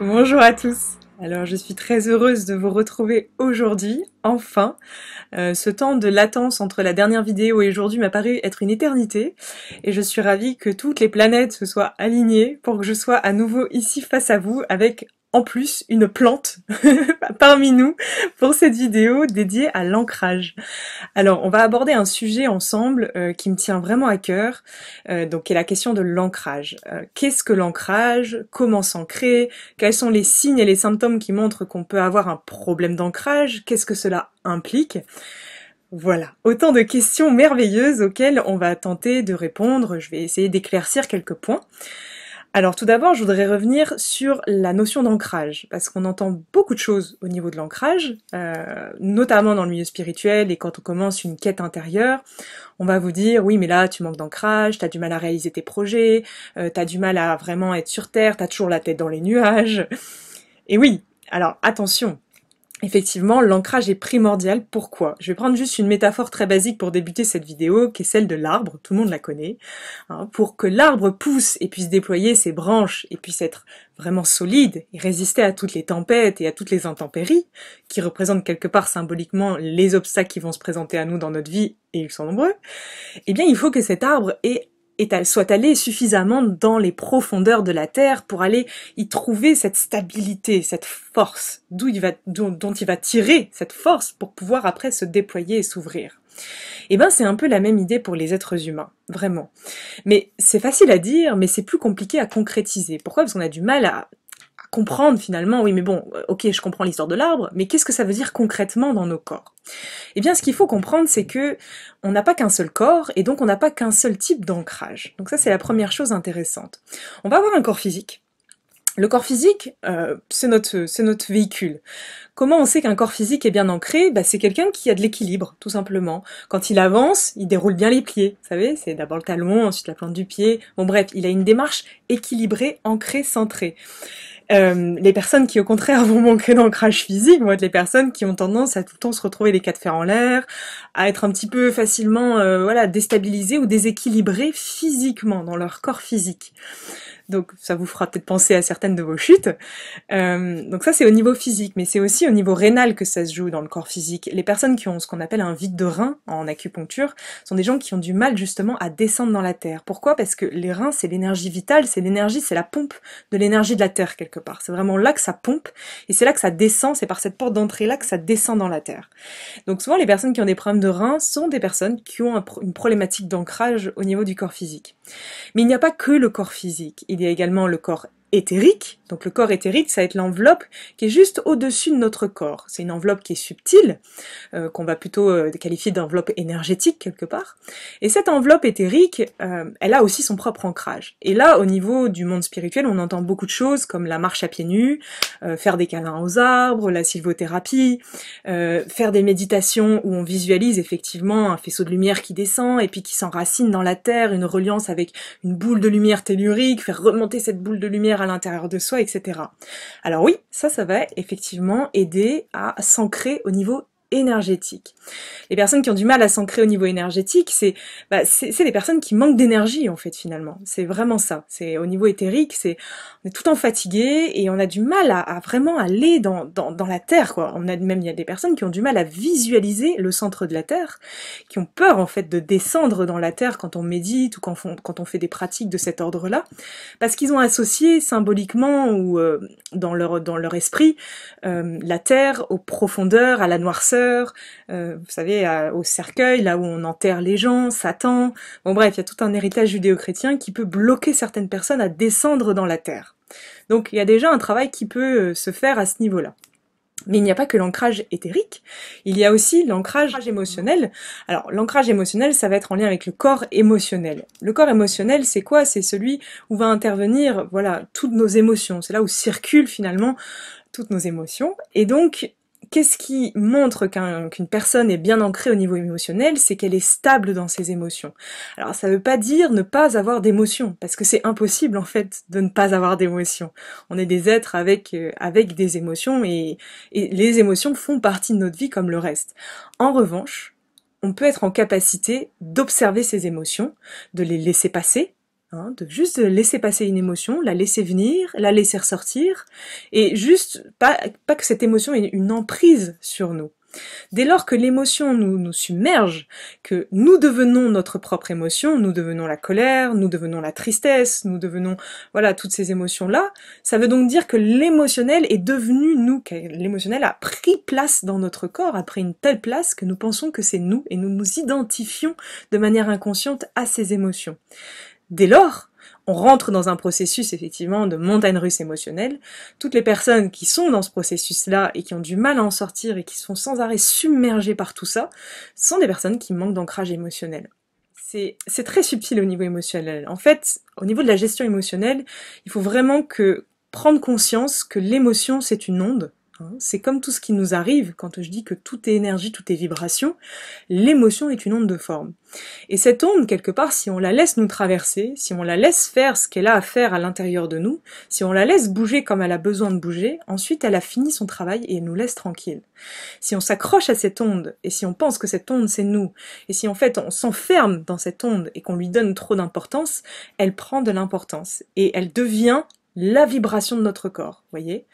Bonjour à tous. Alors, je suis très heureuse de vous retrouver aujourd'hui, enfin. Ce temps de latence entre la dernière vidéo et aujourd'hui m'a paru être une éternité, et je suis ravie que toutes les planètes se soient alignées pour que je sois à nouveau ici face à vous avec en plus une plante parmi nous pour cette vidéo dédiée à l'ancrage. Alors, on va aborder un sujet ensemble qui me tient vraiment à cœur, donc qui est la question de l'ancrage. Qu'est-ce que l'ancrage? Comment s'ancrer? Quels sont les signes et les symptômes qui montrent qu'on peut avoir un problème d'ancrage? Qu'est-ce que cela implique? Voilà, autant de questions merveilleuses auxquelles on va tenter de répondre. Je vais essayer d'éclaircir quelques points. Alors tout d'abord, je voudrais revenir sur la notion d'ancrage, parce qu'on entend beaucoup de choses au niveau de l'ancrage, notamment dans le milieu spirituel, et quand on commence une quête intérieure, on va vous dire, oui mais là tu manques d'ancrage, t'as du mal à réaliser tes projets, t'as du mal à vraiment être sur terre, t'as toujours la tête dans les nuages. Et oui, alors attention, effectivement, l'ancrage est primordial. Pourquoi? Je vais prendre juste une métaphore très basique pour débuter cette vidéo, qui est celle de l'arbre, tout le monde la connaît. Hein, pour que l'arbre pousse et puisse déployer ses branches et puisse être vraiment solide et résister à toutes les tempêtes et à toutes les intempéries, qui représentent quelque part symboliquement les obstacles qui vont se présenter à nous dans notre vie, et ils sont nombreux, eh bien il faut que cet arbre soit allé suffisamment dans les profondeurs de la terre pour aller y trouver cette stabilité, cette force, dont il va tirer cette force pour pouvoir après se déployer et s'ouvrir. Et ben c'est un peu la même idée pour les êtres humains, vraiment. Mais c'est facile à dire, mais c'est plus compliqué à concrétiser. Pourquoi? Parce qu'on a du mal à comprendre finalement, oui mais bon, ok je comprends l'histoire de l'arbre, mais qu'est-ce que ça veut dire concrètement dans nos corps? Eh bien ce qu'il faut comprendre c'est que on n'a pas qu'un seul corps et donc on n'a pas qu'un seul type d'ancrage. Donc ça c'est la première chose intéressante. On va avoir un corps physique. Le corps physique, c'est notre véhicule. Comment on sait qu'un corps physique est bien ancré? C'est quelqu'un qui a de l'équilibre, tout simplement. Quand il avance, il déroule bien les pieds. Vous savez, c'est d'abord le talon, ensuite la plante du pied. Bon bref, il a une démarche équilibrée, ancrée, centrée. Les personnes qui au contraire vont manquer d'ancrage physique vont être les personnes qui ont tendance à tout le temps se retrouver les quatre fers en l'air, à être un petit peu facilement déstabilisées ou déséquilibrées physiquement, dans leur corps physique. Donc ça vous fera peut-être penser à certaines de vos chutes. Donc ça c'est au niveau physique, mais c'est aussi au niveau rénal que ça se joue dans le corps physique. Les personnes qui ont ce qu'on appelle un vide de rein en acupuncture sont des gens qui ont du mal justement à descendre dans la terre. Pourquoi? Parce que les reins c'est l'énergie vitale, c'est la pompe de l'énergie de la terre quelque part. C'est vraiment là que ça pompe et c'est là que ça descend, c'est par cette porte d'entrée là que ça descend dans la terre. Donc souvent les personnes qui ont des problèmes de reins sont des personnes qui ont une problématique d'ancrage au niveau du corps physique. Mais il n'y a pas que le corps physique, il y a également le corps éthérique. Donc le corps éthérique, ça va être l'enveloppe qui est juste au-dessus de notre corps. C'est une enveloppe qui est subtile, qu'on va plutôt qualifier d'enveloppe énergétique quelque part. Et cette enveloppe éthérique, elle a aussi son propre ancrage. Et là, au niveau du monde spirituel, on entend beaucoup de choses comme la marche à pieds nus, faire des câlins aux arbres, la sylvothérapie, faire des méditations où on visualise effectivement un faisceau de lumière qui descend et puis qui s'enracine dans la terre, une reliance avec une boule de lumière tellurique, faire remonter cette boule de lumière à l'intérieur de soi, etc. Alors oui, ça va effectivement aider à s'ancrer au niveau énergétique. Les personnes qui ont du mal à s'ancrer au niveau énergétique, c'est des personnes qui manquent d'énergie en fait finalement. C'est vraiment ça. C'est au niveau éthérique, on est tout le temps fatigué et on a du mal à vraiment aller dans la terre quoi. Il y a des personnes qui ont du mal à visualiser le centre de la terre, qui ont peur en fait de descendre dans la terre quand on médite ou quand on fait des pratiques de cet ordre-là, parce qu'ils ont associé symboliquement ou dans leur esprit la terre aux profondeurs, à la noirceur. Vous savez, au cercueil, là où on enterre les gens, Satan. Bon bref, il y a tout un héritage judéo-chrétien qui peut bloquer certaines personnes à descendre dans la terre. Donc il y a déjà un travail qui peut se faire à ce niveau-là. Mais il n'y a pas que l'ancrage éthérique, il y a aussi l'ancrage émotionnel. Alors l'ancrage émotionnel, ça va être en lien avec le corps émotionnel. Le corps émotionnel, c'est quoi? C'est celui où va intervenir, voilà, toutes nos émotions. C'est là où circulent finalement toutes nos émotions. Et donc, qu'est-ce qui montre qu'une personne est bien ancrée au niveau émotionnel? C'est qu'elle est stable dans ses émotions. Alors ça veut pas dire ne pas avoir d'émotions, parce que c'est impossible en fait de ne pas avoir d'émotions. On est des êtres avec des émotions et les émotions font partie de notre vie comme le reste. En revanche, on peut être en capacité d'observer ces émotions, de les laisser passer, hein, de juste laisser passer une émotion, la laisser venir, la laisser ressortir, et juste pas que cette émotion ait une emprise sur nous. Dès lors que l'émotion nous submerge, que nous devenons notre propre émotion, nous devenons la colère, nous devenons la tristesse, nous devenons, voilà, toutes ces émotions-là, ça veut donc dire que l'émotionnel est devenu nous, que l'émotionnel a pris place dans notre corps, a pris une telle place que nous pensons que c'est nous, et nous nous identifions de manière inconsciente à ces émotions. Dès lors, on rentre dans un processus effectivement de montagne russe émotionnelle. Toutes les personnes qui sont dans ce processus-là et qui ont du mal à en sortir et qui sont sans arrêt submergées par tout ça, sont des personnes qui manquent d'ancrage émotionnel. C'est très subtil au niveau émotionnel. En fait, au niveau de la gestion émotionnelle, il faut vraiment prendre conscience que l'émotion, c'est une onde. C'est comme tout ce qui nous arrive, quand je dis que tout est énergie, tout est vibration, l'émotion est une onde de forme. Et cette onde, quelque part, si on la laisse nous traverser, si on la laisse faire ce qu'elle a à faire à l'intérieur de nous, si on la laisse bouger comme elle a besoin de bouger, ensuite elle a fini son travail et elle nous laisse tranquille. Si on s'accroche à cette onde, et si on pense que cette onde c'est nous, et si en fait on s'enferme dans cette onde et qu'on lui donne trop d'importance, elle prend de l'importance et elle devient la vibration de notre corps, voyez.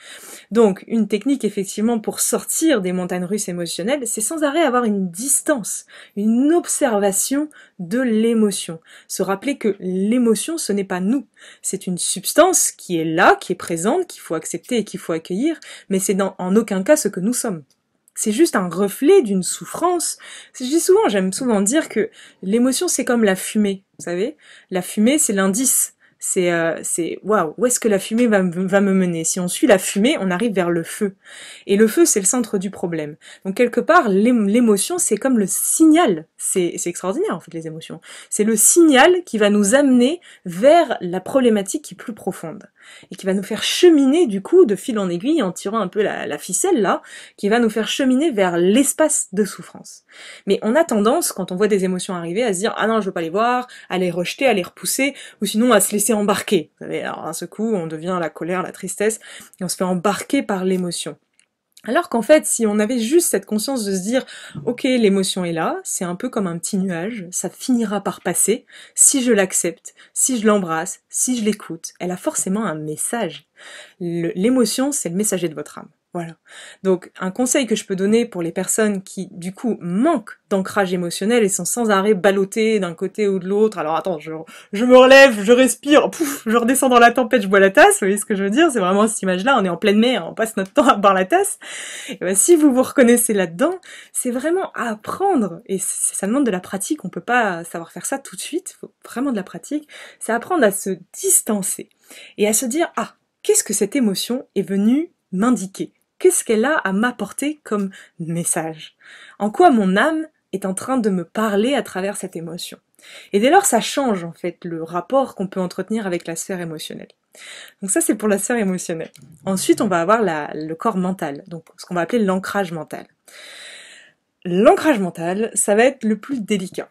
Donc, une technique effectivement pour sortir des montagnes russes émotionnelles, c'est sans arrêt avoir une distance, une observation de l'émotion. Se rappeler que l'émotion, ce n'est pas nous. C'est une substance qui est là, qui est présente, qu'il faut accepter et qu'il faut accueillir, mais c'est en aucun cas ce que nous sommes. C'est juste un reflet d'une souffrance. J'aime souvent dire que l'émotion, c'est comme la fumée, vous savez. La fumée, c'est l'indice. C'est waouh, où est-ce que la fumée va me mener? Si on suit la fumée, on arrive vers le feu. Et le feu, c'est le centre du problème. Donc quelque part, l'émotion, c'est comme le signal. C'est extraordinaire en fait les émotions. C'est le signal qui va nous amener vers la problématique qui est plus profonde et qui va nous faire cheminer du coup de fil en aiguille en tirant un peu la ficelle là, qui va nous faire cheminer vers l'espace de souffrance. Mais on a tendance, quand on voit des émotions arriver, à se dire ah non je veux pas les voir, à les rejeter, à les repousser, ou sinon à se laisser embarquer. Vous savez, alors d'un seul coup on devient la colère, la tristesse, et on se fait embarquer par l'émotion. Alors qu'en fait, si on avait juste cette conscience de se dire « Ok, l'émotion est là, c'est un peu comme un petit nuage, ça finira par passer, si je l'accepte, si je l'embrasse, si je l'écoute, elle a forcément un message. » L'émotion, c'est le messager de votre âme. Voilà. Donc, un conseil que je peux donner pour les personnes qui, du coup, manquent d'ancrage émotionnel et sont sans arrêt ballottées d'un côté ou de l'autre. Alors, attends, je me relève, je respire, pouf, je redescends dans la tempête, je bois la tasse. Vous voyez ce que je veux dire? C'est vraiment cette image-là. On est en pleine mer, on passe notre temps à boire la tasse. Et ben, si vous vous reconnaissez là-dedans, c'est vraiment à apprendre. Et ça demande de la pratique. On peut pas savoir faire ça tout de suite. Il faut vraiment de la pratique. C'est apprendre à se distancer et à se dire, ah, qu'est-ce que cette émotion est venue m'indiquer? Qu'est-ce qu'elle a à m'apporter comme message? En quoi mon âme est en train de me parler à travers cette émotion? Et dès lors, ça change en fait le rapport qu'on peut entretenir avec la sphère émotionnelle. Donc ça, c'est pour la sphère émotionnelle. Ensuite, on va avoir le corps mental, donc ce qu'on va appeler l'ancrage mental. L'ancrage mental, ça va être le plus délicat.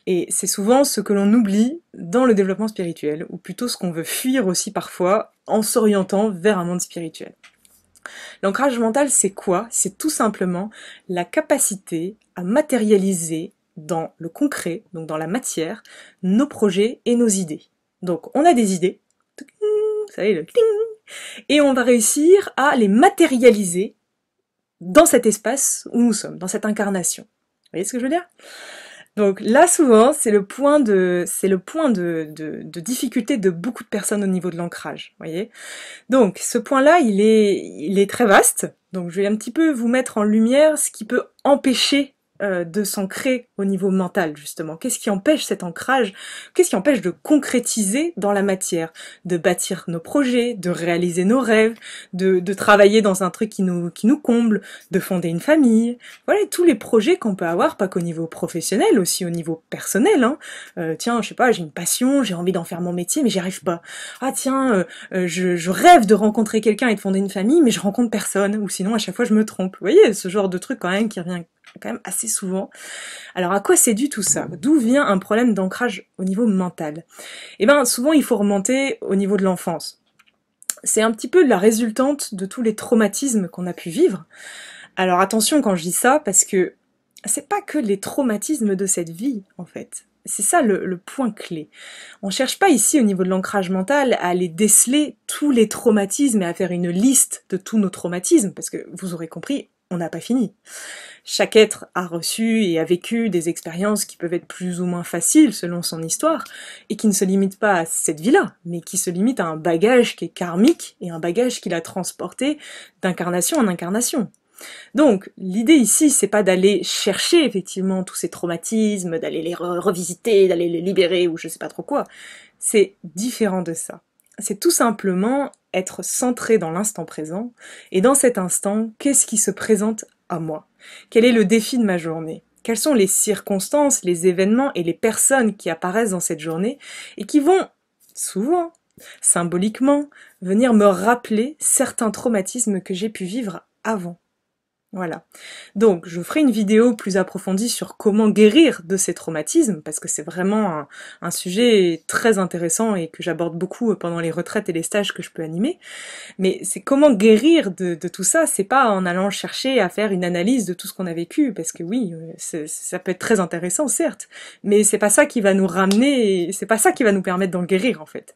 Et c'est souvent ce que l'on oublie dans le développement spirituel, ou plutôt ce qu'on veut fuir aussi parfois en s'orientant vers un monde spirituel. L'ancrage mental, c'est quoi? C'est tout simplement la capacité à matérialiser dans le concret, donc dans la matière, nos projets et nos idées. Donc on a des idées, vous savez le cling, et on va réussir à les matérialiser dans cet espace où nous sommes, dans cette incarnation. Vous voyez ce que je veux dire? Donc là, souvent, c'est le point de difficulté de beaucoup de personnes au niveau de l'ancrage, voyez. Donc, ce point-là, il est très vaste. Donc, je vais un petit peu vous mettre en lumière ce qui peut empêcher de s'ancrer au niveau mental, justement. Qu'est-ce qui empêche cet ancrage? Qu'est-ce qui empêche de concrétiser dans la matière? De bâtir nos projets, de réaliser nos rêves, de travailler dans un truc qui nous comble, de fonder une famille. Voilà, tous les projets qu'on peut avoir, pas qu'au niveau professionnel, aussi au niveau personnel, hein. Tiens, je sais pas, j'ai une passion, j'ai envie d'en faire mon métier, mais j'y arrive pas. Ah tiens, je rêve de rencontrer quelqu'un et de fonder une famille, mais je rencontre personne. Ou sinon, à chaque fois, je me trompe. Vous voyez, ce genre de truc quand même qui revient quand même assez souvent. Alors à quoi c'est dû tout ça? D'où vient un problème d'ancrage au niveau mental? Eh bien souvent il faut remonter au niveau de l'enfance. C'est un petit peu la résultante de tous les traumatismes qu'on a pu vivre. Alors attention quand je dis ça, parce que c'est pas que les traumatismes de cette vie en fait. c'est ça le point clé. On cherche pas ici au niveau de l'ancrage mental à aller déceler tous les traumatismes et à faire une liste de tous nos traumatismes, parce que vous aurez compris, on n'a pas fini. Chaque être a reçu et a vécu des expériences qui peuvent être plus ou moins faciles selon son histoire, et qui ne se limitent pas à cette vie-là, mais qui se limitent à un bagage qui est karmique, et un bagage qu'il a transporté d'incarnation en incarnation. Donc, l'idée ici, c'est pas d'aller chercher effectivement tous ces traumatismes, d'aller les revisiter, d'aller les libérer, ou je sais pas trop quoi. C'est différent de ça. C'est tout simplement être centré dans l'instant présent, et dans cet instant, qu'est-ce qui se présente à moi? Quel est le défi de ma journée? Quelles sont les circonstances, les événements et les personnes qui apparaissent dans cette journée, et qui vont, souvent, symboliquement, venir me rappeler certains traumatismes que j'ai pu vivre avant. Voilà. Donc, je ferai une vidéo plus approfondie sur comment guérir de ces traumatismes, parce que c'est vraiment un sujet très intéressant et que j'aborde beaucoup pendant les retraites et les stages que je peux animer. Mais c'est comment guérir de tout ça, c'est pas en allant chercher à faire une analyse de tout ce qu'on a vécu, parce que oui, ça peut être très intéressant, certes, mais c'est pas ça qui va nous ramener, c'est pas ça qui va nous permettre d'en guérir, en fait.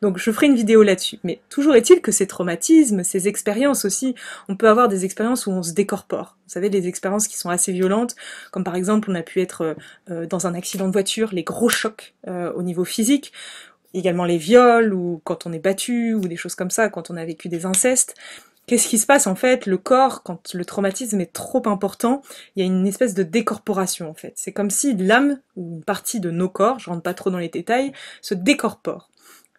Donc, je ferai une vidéo là-dessus. Mais toujours est-il que ces traumatismes, ces expériences aussi, on peut avoir des expériences où on se décorpore. Vous savez, des expériences qui sont assez violentes, comme par exemple on a pu être dans un accident de voiture, les gros chocs au niveau physique, également les viols, ou quand on est battu, ou des choses comme ça, quand on a vécu des incestes. Qu'est-ce qui se passe en fait? Le corps, quand le traumatisme est trop important, il y a une espèce de décorporation en fait. C'est comme si l'âme, ou une partie de nos corps, je rentre pas trop dans les détails, se décorpore.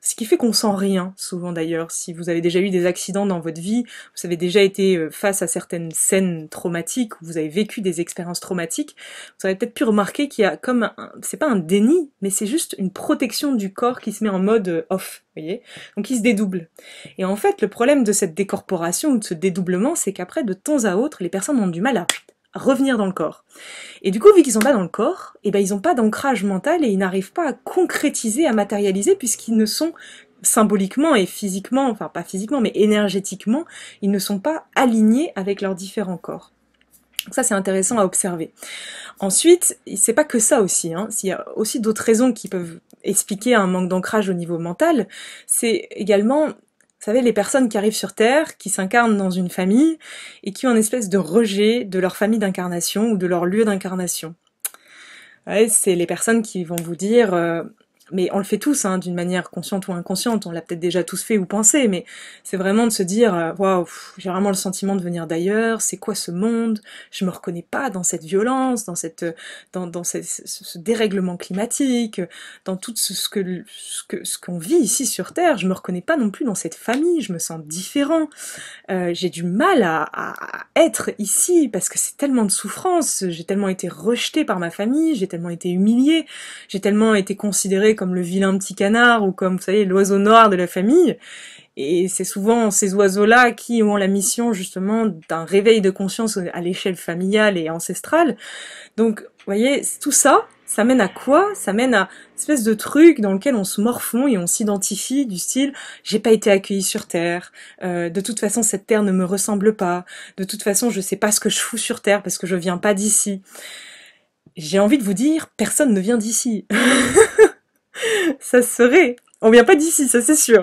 Ce qui fait qu'on sent rien, souvent d'ailleurs. Si vous avez déjà eu des accidents dans votre vie, vous avez déjà été face à certaines scènes traumatiques, ou vous avez vécu des expériences traumatiques, vous avez peut-être pu remarquer qu'il y a comme c'est pas un déni, mais c'est juste une protection du corps qui se met en mode off, vous voyez? Donc il se dédouble. Et en fait, le problème de cette décorporation ou de ce dédoublement, c'est qu'après, de temps à autre, les personnes ont du mal à revenir dans le corps. Et du coup, vu qu'ils sont pas dans le corps, eh ben ils ont pas d'ancrage mental et ils n'arrivent pas à concrétiser, à matérialiser, puisqu'ils ne sont symboliquement et physiquement, enfin pas physiquement, mais énergétiquement, ils ne sont pas alignés avec leurs différents corps. Donc ça, c'est intéressant à observer. Ensuite, c'est pas que ça aussi, hein. Il y a aussi d'autres raisons qui peuvent expliquer un manque d'ancrage au niveau mental. C'est également, vous savez, les personnes qui arrivent sur Terre, qui s'incarnent dans une famille, et qui ont une espèce de rejet de leur famille d'incarnation ou de leur lieu d'incarnation. Ouais, c'est les personnes qui vont vous dire, mais on le fait tous, hein, d'une manière consciente ou inconsciente, on l'a peut-être déjà tous fait ou pensé, mais c'est vraiment de se dire, waouh, j'ai vraiment le sentiment de venir d'ailleurs, c'est quoi ce monde? Je me reconnais pas dans cette violence, dans ce dérèglement climatique, dans tout ce qu'on vit ici sur Terre, je me reconnais pas non plus dans cette famille, je me sens différent, j'ai du mal à être ici parce que c'est tellement de souffrance, j'ai tellement été rejetée par ma famille, j'ai tellement été humiliée, j'ai tellement été considérée comme le vilain petit canard ou comme, vous savez, l'oiseau noir de la famille. Et c'est souvent ces oiseaux-là qui ont la mission justement d'un réveil de conscience à l'échelle familiale et ancestrale. Donc, vous voyez, tout ça, ça mène à quoi? Ça mène à une espèce de truc dans lequel on se morfond et on s'identifie du style « j'ai pas été accueilli sur Terre, de toute façon cette Terre ne me ressemble pas, de toute façon je sais pas ce que je fous sur Terre parce que je viens pas d'ici ». J'ai envie de vous dire, personne ne vient d'ici. Ça serait... On vient pas d'ici, ça c'est sûr.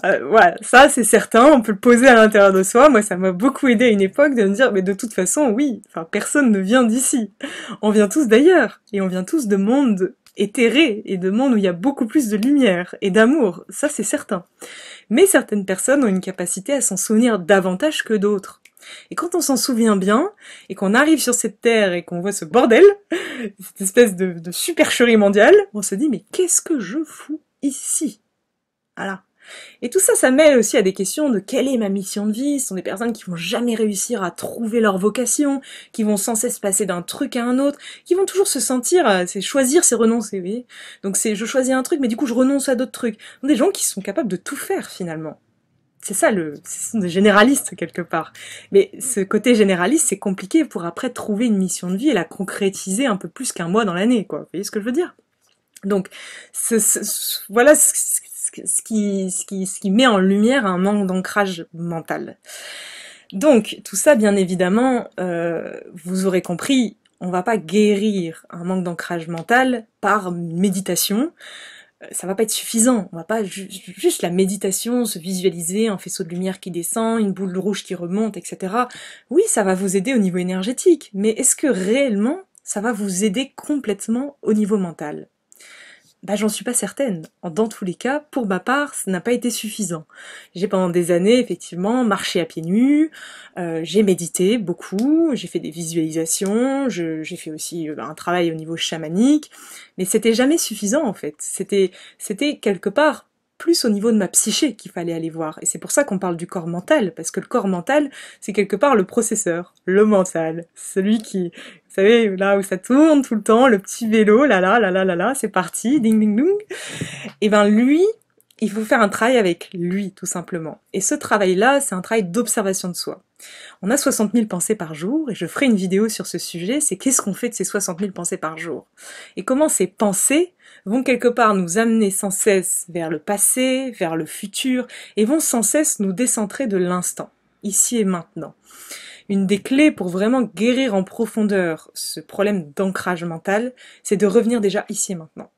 Voilà, ça c'est certain, on peut le poser à l'intérieur de soi. Moi ça m'a beaucoup aidé à une époque de me dire, mais de toute façon, oui, enfin personne ne vient d'ici. On vient tous d'ailleurs, et on vient tous de mondes éthérés, et de mondes où il y a beaucoup plus de lumière et d'amour, ça c'est certain. Mais certaines personnes ont une capacité à s'en souvenir davantage que d'autres. Et quand on s'en souvient bien, et qu'on arrive sur cette terre et qu'on voit ce bordel, cette espèce de supercherie mondiale, on se dit, mais qu'est-ce que je fous ici? Voilà. Et tout ça, ça mène aussi à des questions de quelle est ma mission de vie. Ce sont des personnes qui vont jamais réussir à trouver leur vocation, qui vont sans cesse passer d'un truc à un autre, qui vont toujours se sentir, c'est choisir, c'est renoncer, vous voyez. Donc c'est, je choisis un truc, mais du coup je renonce à d'autres trucs. Donc, des gens qui sont capables de tout faire finalement. C'est ça, ce sont des généralistes quelque part. Mais ce côté généraliste, c'est compliqué pour après trouver une mission de vie et la concrétiser un peu plus qu'un mois dans l'année, quoi. Vous voyez ce que je veux dire? Donc, voilà ce qui met en lumière un manque d'ancrage mental. Donc, tout ça, bien évidemment, vous aurez compris, on va pas guérir un manque d'ancrage mental par méditation. Ça va pas être suffisant. On va pas juste la méditation, se visualiser un faisceau de lumière qui descend, une boule rouge qui remonte, etc. Oui, ça va vous aider au niveau énergétique, mais est-ce que réellement ça va vous aider complètement au niveau mental? Bah, j'en suis pas certaine. Dans tous les cas, pour ma part, ça n'a pas été suffisant. J'ai pendant des années, effectivement, marché à pieds nus, j'ai médité beaucoup, j'ai fait des visualisations, j'ai fait aussi un travail au niveau chamanique, mais c'était jamais suffisant en fait. C'était quelque part plus au niveau de ma psyché qu'il fallait aller voir. Et c'est pour ça qu'on parle du corps mental, parce que le corps mental, c'est quelque part le processeur, le mental, celui qui, vous savez, là où ça tourne tout le temps, le petit vélo, là, c'est parti, ding ding ding. Et ben lui, il faut faire un travail avec lui, tout simplement. Et ce travail-là, c'est un travail d'observation de soi. On a 60 000 pensées par jour, et je ferai une vidéo sur ce sujet, c'est qu'est-ce qu'on fait de ces 60 000 pensées par jour? Et comment ces pensées vont quelque part nous amener sans cesse vers le passé, vers le futur, et vont sans cesse nous décentrer de l'instant, ici et maintenant. Une des clés pour vraiment guérir en profondeur ce problème d'ancrage mental, c'est de revenir déjà ici et maintenant.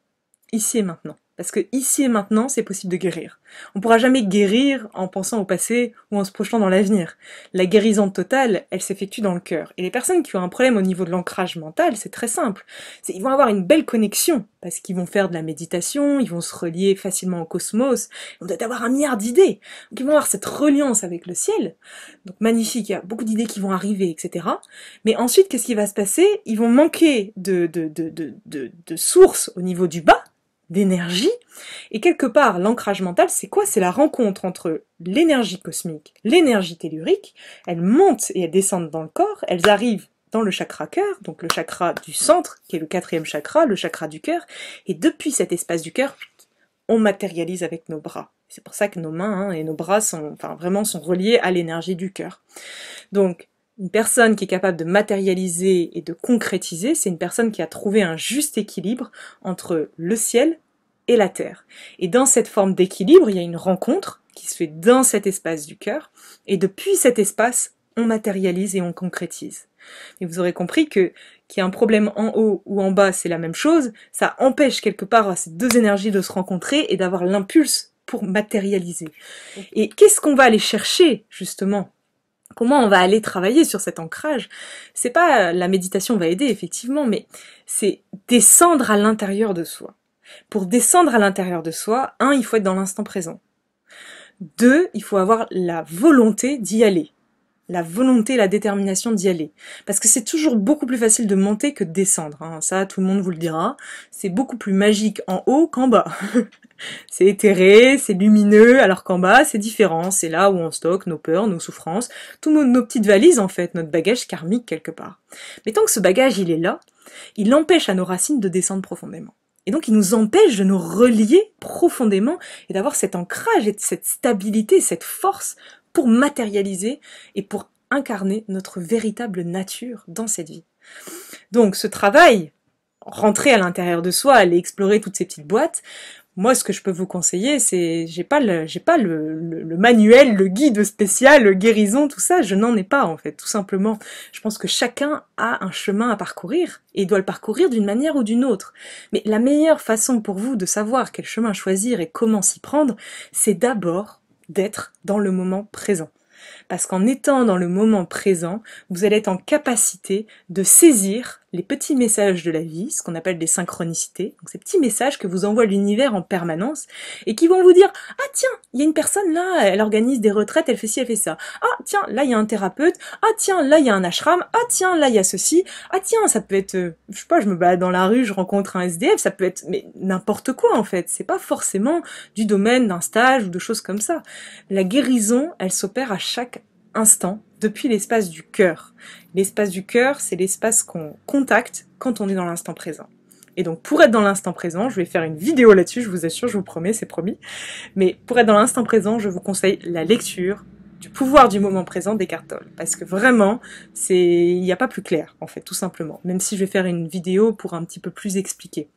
Ici et maintenant. Parce que ici et maintenant, c'est possible de guérir. On pourra jamais guérir en pensant au passé ou en se projetant dans l'avenir. La guérison totale, elle s'effectue dans le cœur. Et les personnes qui ont un problème au niveau de l'ancrage mental, c'est très simple. Ils vont avoir une belle connexion, parce qu'ils vont faire de la méditation, ils vont se relier facilement au cosmos, ils vont peut-être avoir un milliard d'idées. Donc ils vont avoir cette reliance avec le ciel. Donc magnifique, il y a beaucoup d'idées qui vont arriver, etc. Mais ensuite, qu'est-ce qui va se passer? Ils vont manquer de sources au niveau du bas, d'énergie, et quelque part, l'ancrage mental, c'est quoi? C'est la rencontre entre l'énergie cosmique, l'énergie tellurique, elles montent et elles descendent dans le corps, elles arrivent dans le chakra cœur, donc le chakra du centre, qui est le 4e chakra, le chakra du cœur, et depuis cet espace du cœur, on matérialise avec nos bras. C'est pour ça que nos mains et nos bras sont reliés à l'énergie du cœur. Donc, une personne qui est capable de matérialiser et de concrétiser, c'est une personne qui a trouvé un juste équilibre entre le ciel et la terre. Et dans cette forme d'équilibre, il y a une rencontre qui se fait dans cet espace du cœur, et depuis cet espace, on matérialise et on concrétise. Et vous aurez compris que qu'il y a un problème en haut ou en bas, c'est la même chose, ça empêche quelque part ces deux énergies de se rencontrer et d'avoir l'impulse pour matérialiser. Et qu'est-ce qu'on va aller chercher, justement ? Comment on va aller travailler sur cet ancrage? C'est pas la méditation va aider effectivement, mais c'est descendre à l'intérieur de soi. Pour descendre à l'intérieur de soi, il faut être dans l'instant présent. 2, il faut avoir la volonté d'y aller. La volonté, la détermination d'y aller. Parce que c'est toujours beaucoup plus facile de monter que de descendre. Ça, tout le monde vous le dira. C'est beaucoup plus magique en haut qu'en bas. C'est éthéré, c'est lumineux, alors qu'en bas, c'est différent. C'est là où on stocke nos peurs, nos souffrances, tous nos petites valises, en fait, notre bagage karmique quelque part. Mais tant que ce bagage, il est là, il empêche à nos racines de descendre profondément. Et donc, il nous empêche de nous relier profondément et d'avoir cet ancrage et cette stabilité, cette force pour matérialiser et pour incarner notre véritable nature dans cette vie. Donc, ce travail, rentrer à l'intérieur de soi, aller explorer toutes ces petites boîtes, moi, ce que je peux vous conseiller, c'est, j'ai pas le manuel, le guide spécial, le guérison, tout ça, je n'en ai pas, en fait, tout simplement. Je pense que chacun a un chemin à parcourir, et doit le parcourir d'une manière ou d'une autre. Mais la meilleure façon pour vous de savoir quel chemin choisir et comment s'y prendre, c'est d'abord d'être dans le moment présent. Parce qu'en étant dans le moment présent, vous allez être en capacité de saisir les petits messages de la vie, ce qu'on appelle des synchronicités, donc ces petits messages que vous envoie l'univers en permanence, et qui vont vous dire « Ah tiens, il y a une personne là, elle organise des retraites, elle fait ci, elle fait ça. Ah tiens, là il y a un thérapeute. Ah tiens, là il y a un ashram. Ah tiens, là il y a ceci. Ah tiens, ça peut être, je sais pas, je me balade dans la rue, je rencontre un SDF, ça peut être mais n'importe quoi en fait. C'est pas forcément du domaine d'un stage ou de choses comme ça. La guérison, elle s'opère à chaque instant depuis l'espace du cœur. L'espace du cœur, c'est l'espace qu'on contacte quand on est dans l'instant présent. Et donc, pour être dans l'instant présent, je vais faire une vidéo là-dessus, je vous assure, je vous promets, c'est promis. Mais pour être dans l'instant présent, je vous conseille la lecture du pouvoir du moment présent d'Eckhart Tolle. Parce que vraiment, il n'y a pas plus clair, en fait, tout simplement. Même si je vais faire une vidéo pour un petit peu plus expliquer.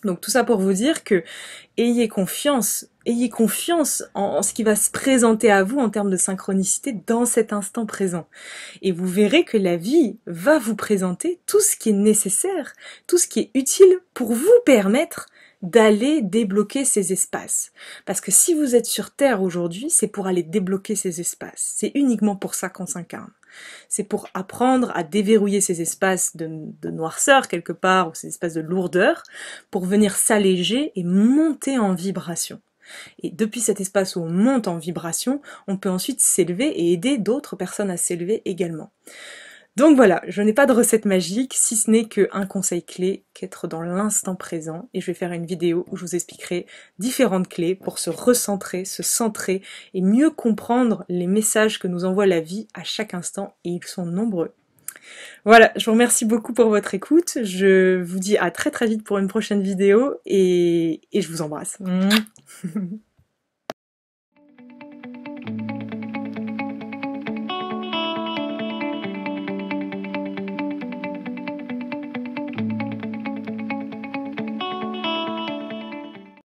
Donc tout ça pour vous dire que ayez confiance en ce qui va se présenter à vous en termes de synchronicité dans cet instant présent. Et vous verrez que la vie va vous présenter tout ce qui est nécessaire, tout ce qui est utile pour vous permettre d'aller débloquer ces espaces. Parce que si vous êtes sur Terre aujourd'hui, c'est pour aller débloquer ces espaces. C'est uniquement pour ça qu'on s'incarne. C'est pour apprendre à déverrouiller ces espaces de noirceur quelque part, ou ces espaces de lourdeur, pour venir s'alléger et monter en vibration. Et depuis cet espace où on monte en vibration, on peut ensuite s'élever et aider d'autres personnes à s'élever également. Donc voilà, je n'ai pas de recette magique, si ce n'est qu'un conseil clé, qu'être dans l'instant présent. Et je vais faire une vidéo où je vous expliquerai différentes clés pour se recentrer, se centrer et mieux comprendre les messages que nous envoie la vie à chaque instant, et ils sont nombreux. Voilà, je vous remercie beaucoup pour votre écoute, je vous dis à très vite pour une prochaine vidéo, et je vous embrasse.